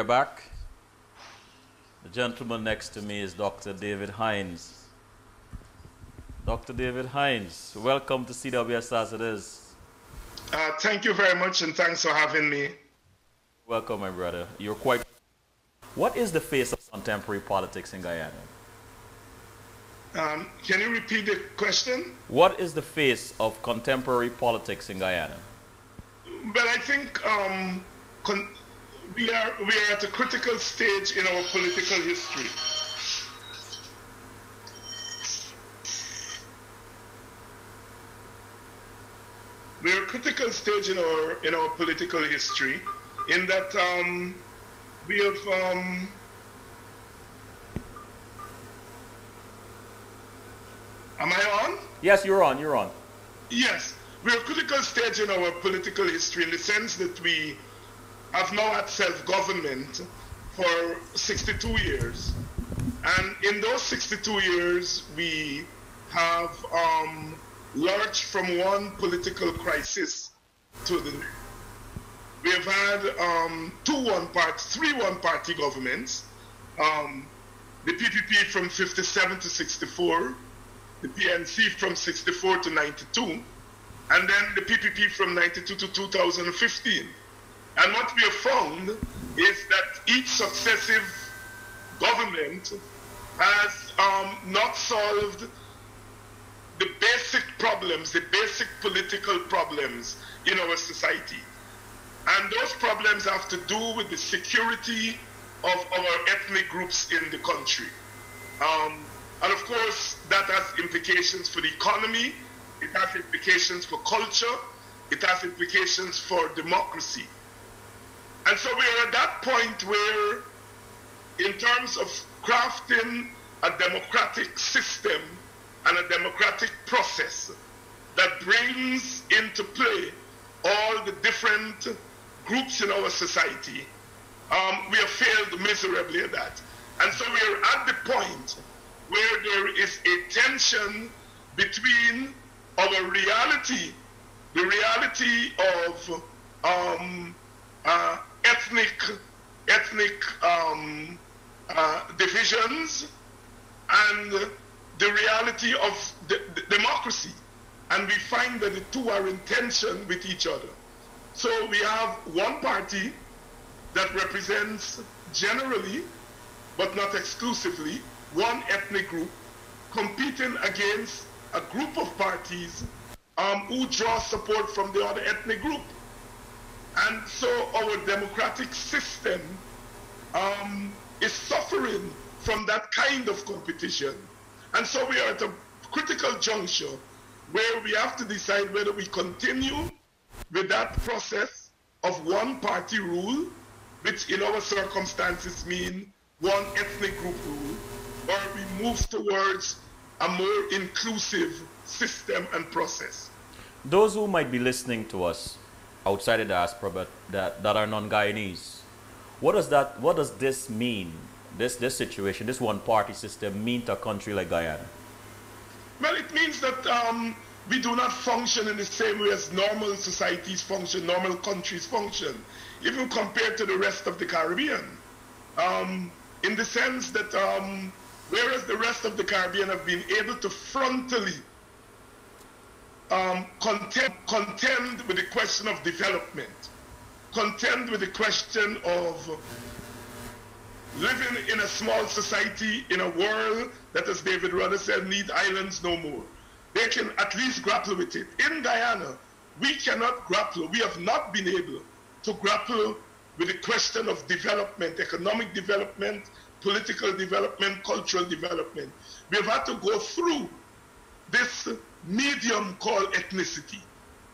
back. The gentleman next to me is Dr. David Hinds. Dr. David Hinds, welcome to CWS as it is. Thank you very much, and thanks for having me. Welcome, my brother. You're quite... What is the face of contemporary politics in Guyana? Can you repeat the question? What is the face of contemporary politics in Guyana? Well, I think we are at a critical stage in our political history. We are at a critical stage in our political history, in that we have am I on? Yes, you're on. You're on. Yes, we're at a critical stage in our political history in the sense that we have now had self-government for 62 years. And in those 62 years, we have lurched from one political crisis to the next. We have had three one-party governments, the PPP from 57 to 64, the PNC from 64 to 92, and then the PPP from 92 to 2015. And what we have found is that each successive government has not solved the basic problems, the basic political problems in our society. And those problems have to do with the security of our ethnic groups in the country. And of course, that has implications for the economy, it has implications for culture, it has implications for democracy. And so we are at that point where, in terms of crafting a democratic system and a democratic process that brings into play all the different groups in our society, we have failed miserably at that. And so we are at the point where there is a tension between our reality, the reality of ethnic divisions, and the reality of the democracy. And we find that the two are in tension with each other. So we have one party that represents generally, but not exclusively, one ethnic group competing against a group of parties who draw support from the other ethnic group. And so our democratic system is suffering from that kind of competition. And so we are at a critical juncture where we have to decide whether we continue with that process of one party rule, which in our circumstances mean one ethnic group rule, or we move towards a more inclusive system and process. Those who might be listening to us outside the diaspora but that are non-Guyanese, what does this mean, this situation, this one-party system mean to a country like Guyana? Well, it means that we do not function in the same way as normal societies function, normal countries function, even compared to the rest of the Caribbean. In the sense that whereas the rest of the Caribbean have been able to frontally contend with the question of development, contend with the question of living in a small society in a world that, as David Rudder said, need islands no more. They can at least grapple with it. In Guyana, we cannot grapple, we have not been able to grapple with the question of development, economic development, political development, cultural development. We have had to go through this medium called ethnicity.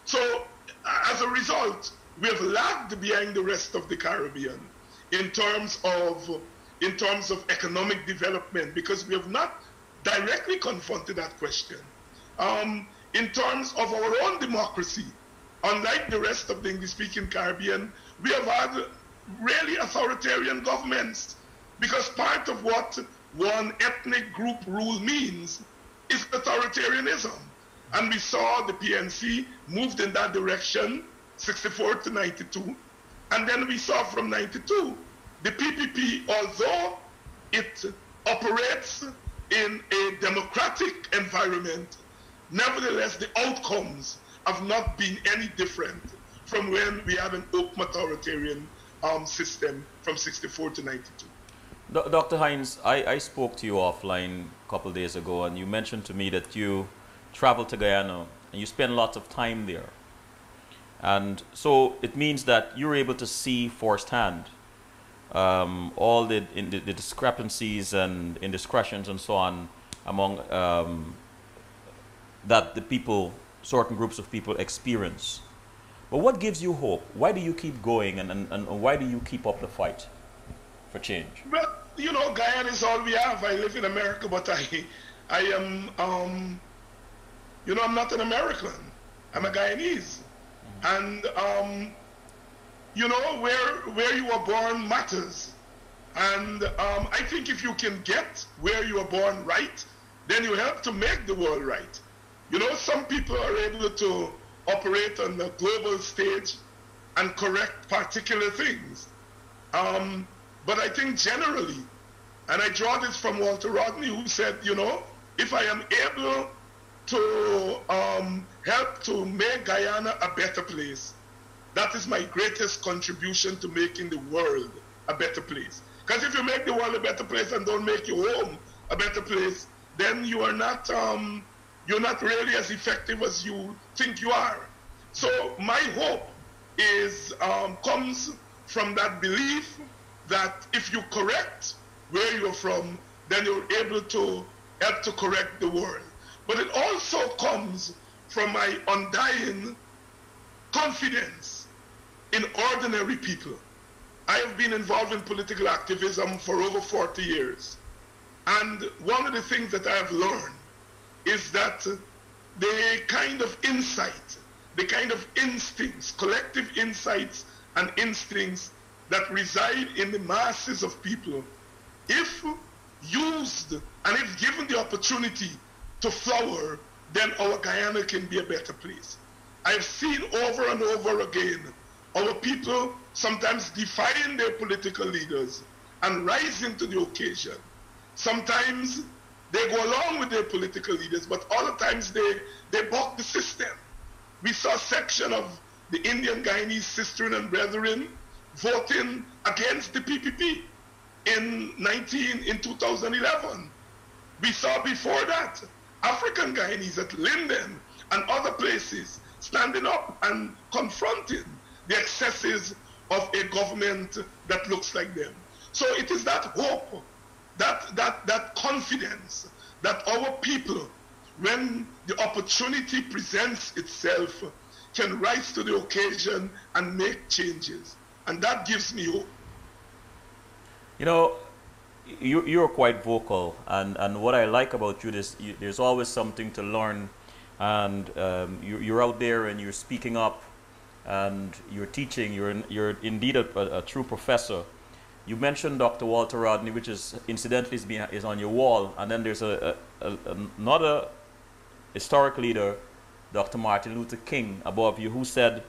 So as a result, we have lagged behind the rest of the Caribbean in terms of economic development, because we have not directly confronted that question. In terms of our own democracy, unlike the rest of the English-speaking Caribbean, we have had really authoritarian governments, because part of what one ethnic group rule means is authoritarianism. And we saw the PNC moved in that direction, 64 to 92. And then we saw from 92 the PPP, although it operates in a democratic environment, nevertheless, the outcomes have not been any different from when we had an open authoritarian system from 64 to 92. Dr. Hinds, I spoke to you offline a couple of days ago, and you mentioned to me that you traveled to Guyana and you spent lots of time there. And so it means that you're able to see firsthand all the discrepancies and indiscretions and so on among that the people, certain groups of people experience. But what gives you hope? Why do you keep going, and why do you keep up the fight for change? Well, you know, Guyana is all we have. I live in America, but I am, you know, I'm not an American. I'm a Guyanese. And, you know, where you were born matters. And I think if you can get where you were born right, then you help to make the world right. You know, some people are able to operate on the global stage and correct particular things. But I think generally, and I draw this from Walter Rodney, who said, you know, if I am able to help to make Guyana a better place, that is my greatest contribution to making the world a better place. Because if you make the world a better place and don't make your home a better place, then you are not, you're not really as effective as you think you are. So my hope is, comes from that belief that if you correct where you're from, then you're able to help to correct the world. But it also comes from my undying confidence in ordinary people. I have been involved in political activism for over 40 years. And one of the things that I have learned is that the kind of insight, the kind of instincts, collective insights and instincts that reside in the masses of people, if used and if given the opportunity to flower, then our Guyana can be a better place. I've seen over and over again our people sometimes defying their political leaders and rising to the occasion. Sometimes they go along with their political leaders, but other times they buck the system. We saw a section of the Indian Guyanese sisters and brethren voting against the PPP in 2011. We saw before that African Guyanese at Linden and other places standing up and confronting the excesses of a government that looks like them. So it is that hope, that confidence that our people, when the opportunity presents itself, can rise to the occasion and make changes. And that gives me hope. You know, you're quite vocal, and what I like about you is there's always something to learn, and you're out there and you're speaking up, and you're teaching. You're indeed a true professor. You mentioned Dr. Walter Rodney, which is incidentally is on your wall, and then there's another historic leader, Dr. Martin Luther King, above you, who said,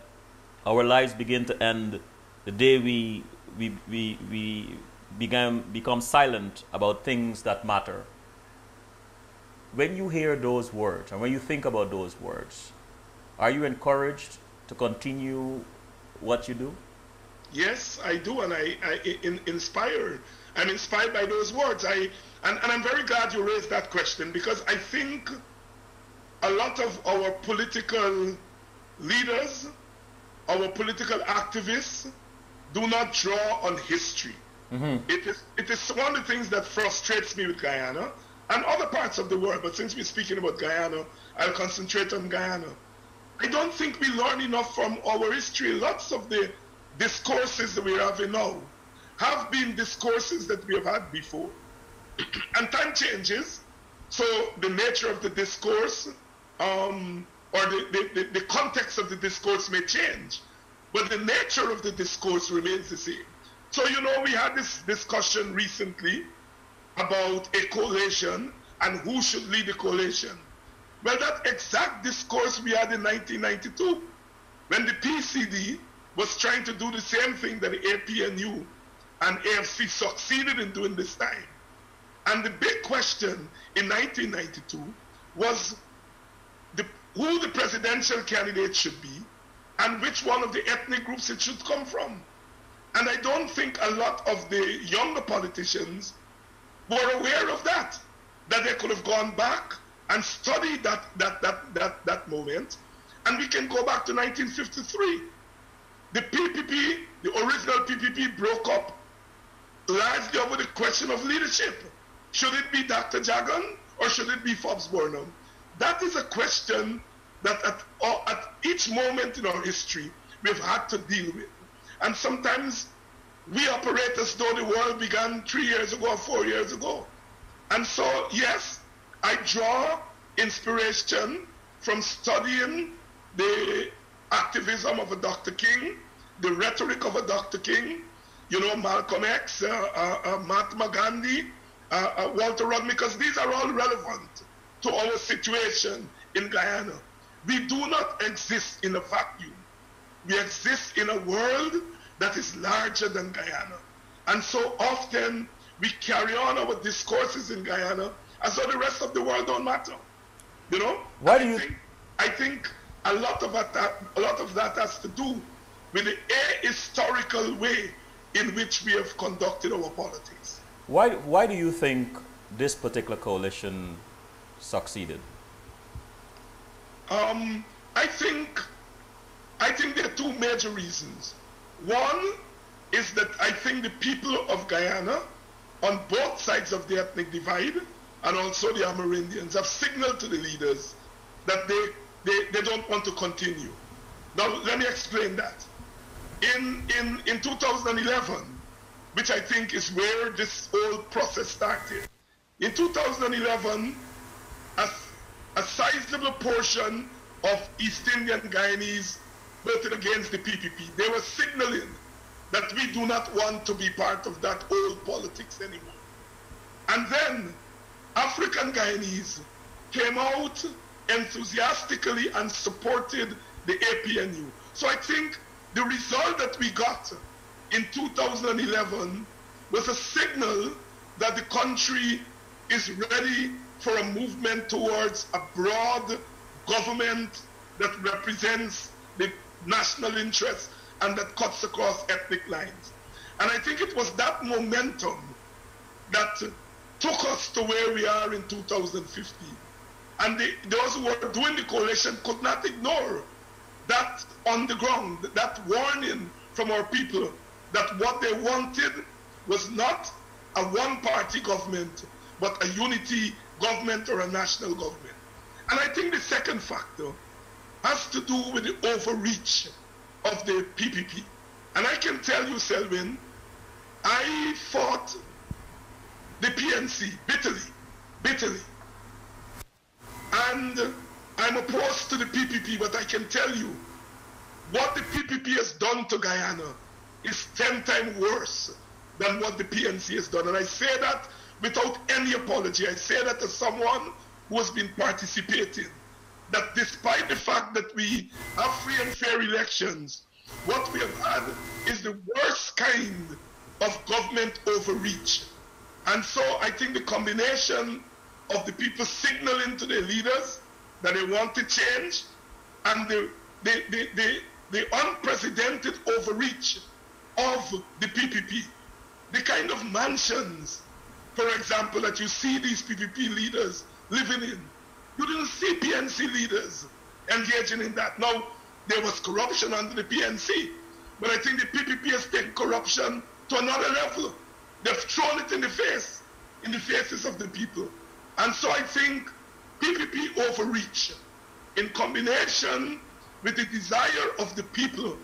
"Our lives begin to end the day we become silent about things that matter." When you hear those words, and when you think about those words, are you encouraged to continue what you do? Yes, I do, and I'm inspired by those words. And I'm very glad you raised that question, because I think a lot of our political leaders, our political activists, do not draw on history. Mm-hmm. It is one of the things that frustrates me with Guyana and other parts of the world, but since we're speaking about Guyana, I'll concentrate on Guyana. I don't think we learn enough from our history. Lots of the discourses that we're having now have been discourses that we have had before. And time changes, so the nature of the discourse or the context of the discourse may change, but the nature of the discourse remains the same. So, you know, we had this discussion recently about a coalition and who should lead the coalition. Well, that exact discourse we had in 1992, when the PCD was trying to do the same thing that the APNU and AFC succeeded in doing this time. And the big question in 1992 was who the presidential candidate should be and which one of the ethnic groups it should come from. And I don't think a lot of the younger politicians were aware of that they could have gone back and studied that moment. And we can go back to 1953. The PPP, the original PPP, broke up largely over the question of leadership. Should it be Dr. Jagan or should it be Fobbs Burnham? That is a question that at each moment in our history we've had to deal with. And sometimes we operate as though the world began 3 years ago or 4 years ago. And so, yes, I draw inspiration from studying the activism of a Dr. King, the rhetoric of a Dr. King, you know, Malcolm X, Mahatma Gandhi, Walter Rodney, because these are all relevant to our situation in Guyana. We do not exist in a vacuum. We exist in a world that is larger than Guyana. And so often we carry on our discourses in Guyana as though the rest of the world don't matter. You know? Why do you I think a lot of that has to do with the ahistorical way in which we have conducted our politics. Why do you think this particular coalition succeeded? I think there are two major reasons. One is that I think the people of Guyana, on both sides of the ethnic divide, and also the Amerindians, have signaled to the leaders that they don't want to continue. Now, let me explain that. In 2011, which I think is where this whole process started, in 2011, a sizable portion of East Indian Guyanese voted against the PPP. They were signaling that we do not want to be part of that old politics anymore. And then African Guyanese came out enthusiastically and supported the APNU. So I think the result that we got in 2011 was a signal that the country is ready for a movement towards a broad government that represents the national interest and that cuts across ethnic lines. And I think it was that momentum that took us to where we are in 2015. And those who were doing the coalition could not ignore that on the ground, that warning from our people that what they wanted was not a one-party government, but a unity government or a national government. And I think the second factor has to do with the overreach of the PPP. And I can tell you, Selwyn, I fought the PNC bitterly. And I'm opposed to the PPP, but I can tell you, what the PPP has done to Guyana is 10 times worse than what the PNC has done. And I say that without any apology. I say that as someone who has been participating, that despite the fact that we have free and fair elections, what we have had is the worst kind of government overreach. And so I think the combination of the people signaling to their leaders that they want to change and the unprecedented overreach of the PPP, the kind of mansions, for example, that you see these PPP leaders living in. You didn't see PNC leaders engaging in that. Now, there was corruption under the PNC, but I think the PPP has taken corruption to another level. They've thrown it in the faces of the people. And so I think PPP overreach in combination with the desire of the people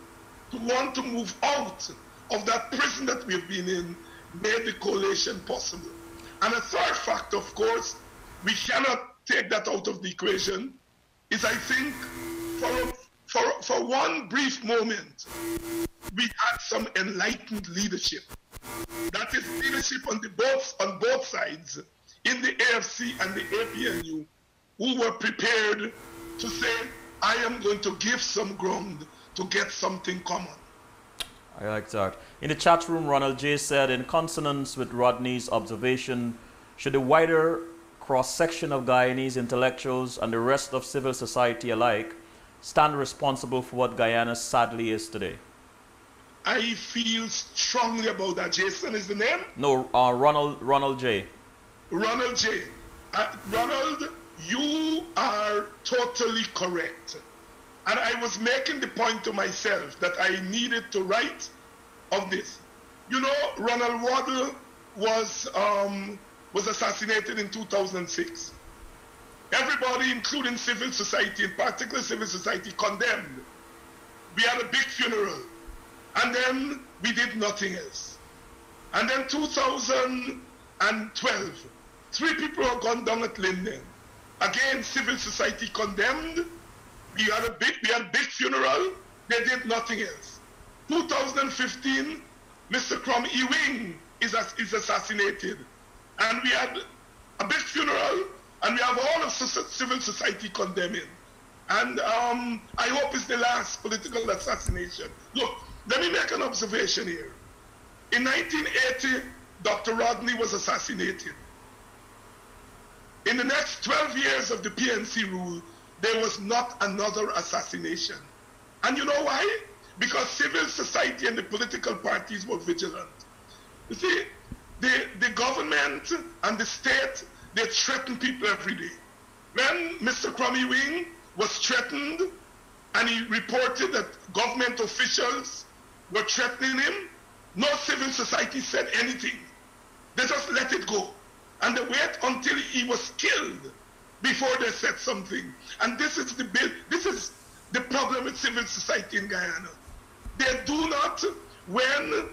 to want to move out of that prison that we've been in made the coalition possible. And a third factor, of course, we cannot take that out of the equation, is I think for one brief moment, we had some enlightened leadership. That is leadership on both sides, in the AFC and the APNU, who were prepared to say, I am going to give some ground to get something common. I like that. In the chat room, Ronald J said, in consonance with Rodney's observation, should the wider cross-section of Guyanese intellectuals and the rest of civil society alike stand responsible for what Guyana sadly is today? I feel strongly about that. Jason is the name? No, Ronald J. Ronald J. Ronald, you are totally correct. And I was making the point to myself that I needed to write of this. You know, Ronald Waddle was assassinated in 2006. Everybody, including civil society, in particular civil society, condemned. We had a big funeral. And then we did nothing else. And then 2012, 3 people were gunned down at Linden. Again, civil society condemned. We had a big funeral. They did nothing else. 2015, Mr. Crum Ewing is assassinated. And we had a big funeral, and we have all of civil society condemning. And I hope it's the last political assassination. Look, let me make an observation here. In 1980, Dr. Rodney was assassinated. In the next 12 years of the PNC rule, there was not another assassination. And you know why? Because civil society and the political parties were vigilant. You see, the government and the state, they threaten people every day. When Mr. Crummy Wing was threatened and he reported that government officials were threatening him, no civil society said anything. They just let it go. And they wait until he was killed before they said something. And this is the problem with civil society in Guyana. They do not, when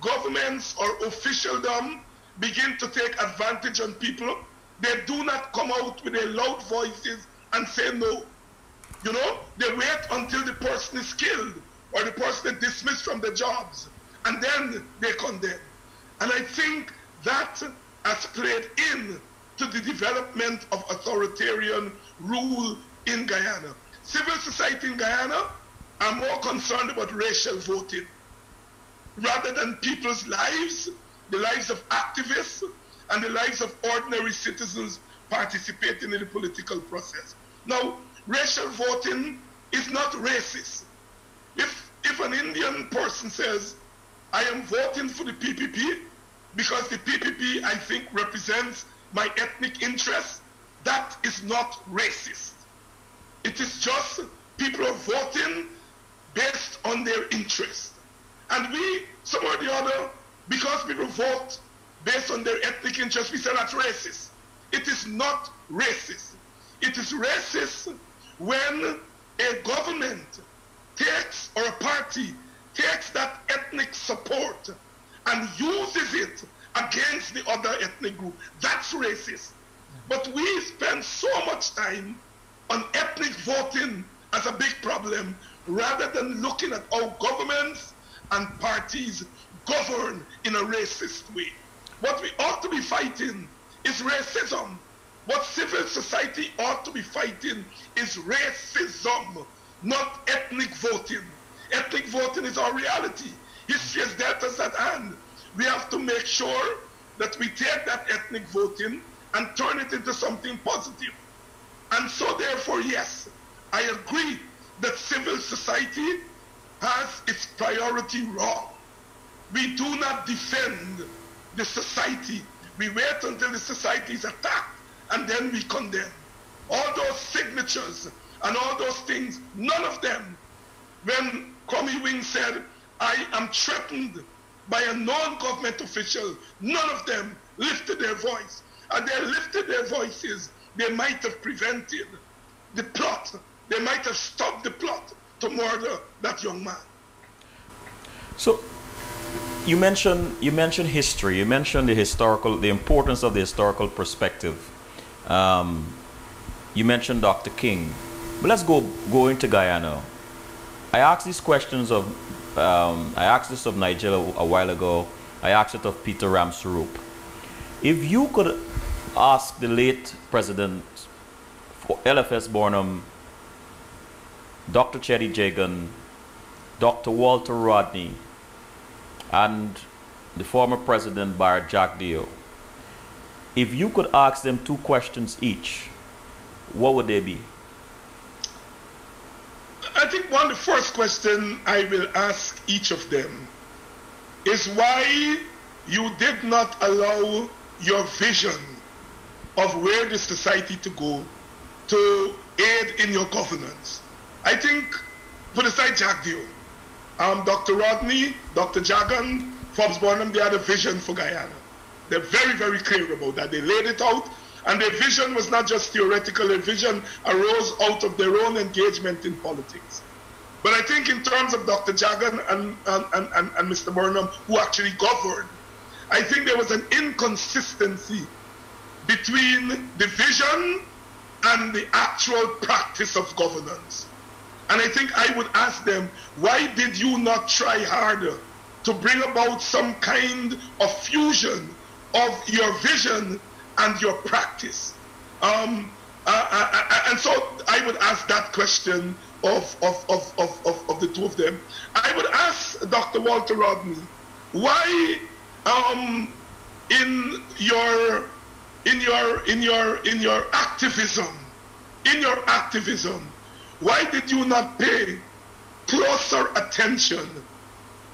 governments or officialdom begin to take advantage on people, they do not come out with their loud voices and say no. You know, they wait until the person is killed or the person is dismissed from the jobs, and then they condemn. And I think that has played in to the development of authoritarian rule in Guyana. Civil society in Guyana are more concerned about racial voting rather than people's lives, the lives of activists, and the lives of ordinary citizens participating in the political process. Now, racial voting is not racist. If an Indian person says, I am voting for the PPP because the PPP, I think, represents my ethnic interests, that is not racist. It is just people are voting based on their interest. And we, some or the other, because people vote based on their ethnic interest, we say that's racist. It is not racist. It is racist when a government takes, or a party takes that ethnic support and uses it against the other ethnic group. That's racist. But we spend so much time on ethnic voting as a big problem rather than looking at how governments and parties govern in a racist way. What we ought to be fighting is racism. What civil society ought to be fighting is racism, not ethnic voting. Ethnic voting is our reality. History has dealt us at hand. We have to make sure that we take that ethnic voting and turn it into something positive. And so therefore, yes, I agree that civil society has its priority wrong. We do not defend the society. We wait until the society is attacked and then we condemn. All those signatures and all those things, none of them, when Kwame Wing said, I am threatened by a non-government official, none of them lifted their voice. And they lifted their voices, they might have prevented the plot. They might have stopped the plot to murder that young man. So you mentioned history. You mentioned the importance of the historical perspective. You mentioned Dr. King. But let's go into Guyana. I asked these questions of I asked this of Nigel a while ago. I asked it of Peter Ramsarup. If you could ask the late president for LFS Bornum, Dr. Chetty Jagan, Dr. Walter Rodney, and the former president, Bar Jack Dio, if you could ask them two questions each, what would they be? I think the first question I will ask each of them is why you did not allow your vision of where the society to go to aid in your governance. I think, put aside Jack Dio, Dr. Rodney, Dr. Jagan, Forbes Burnham, they had a vision for Guyana. They're very, very clear about that. They laid it out, and their vision was not just theoretical. Their vision arose out of their own engagement in politics. But I think in terms of Dr. Jagan and Mr. Burnham, who actually governed, I think there was an inconsistency between the vision and the actual practice of governance. And I think I would ask them, why did you not try harder to bring about some kind of fusion of your vision and your practice? And so I would ask that question of the two of them. I would ask Dr. Walter Rodney, why in your activism, why did you not pay closer attention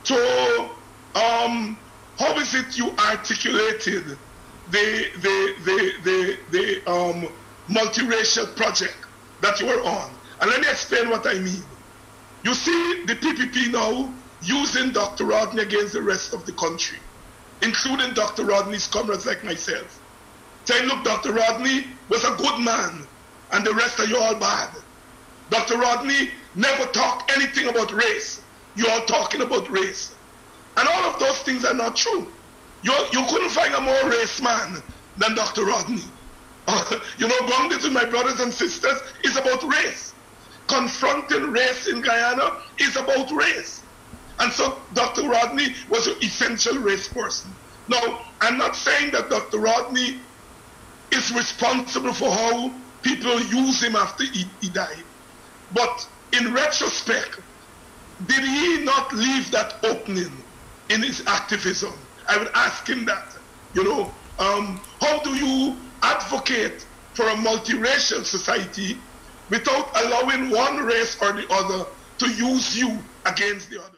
to how is it you articulated the multiracial project that you were on? And let me explain what I mean. You see the PPP now using Dr. Rodney against the rest of the country, including Dr. Rodney's comrades like myself. Saying, look, Dr. Rodney was a good man, and the rest of you all bad. Dr. Rodney never talked anything about race. You all talking about race. And all of those things are not true. You couldn't find a more race man than Dr. Rodney. You know, Grounded with My Brothers and Sisters is about race. Confronting race in Guyana is about race. And so Dr. Rodney was an essential race person. Now, I'm not saying that Dr. Rodney is responsible for how people use him after he died. But in retrospect, did he not leave that opening in his activism? I would ask him that. You know, how do you advocate for a multiracial society without allowing one race or the other to use you against the other?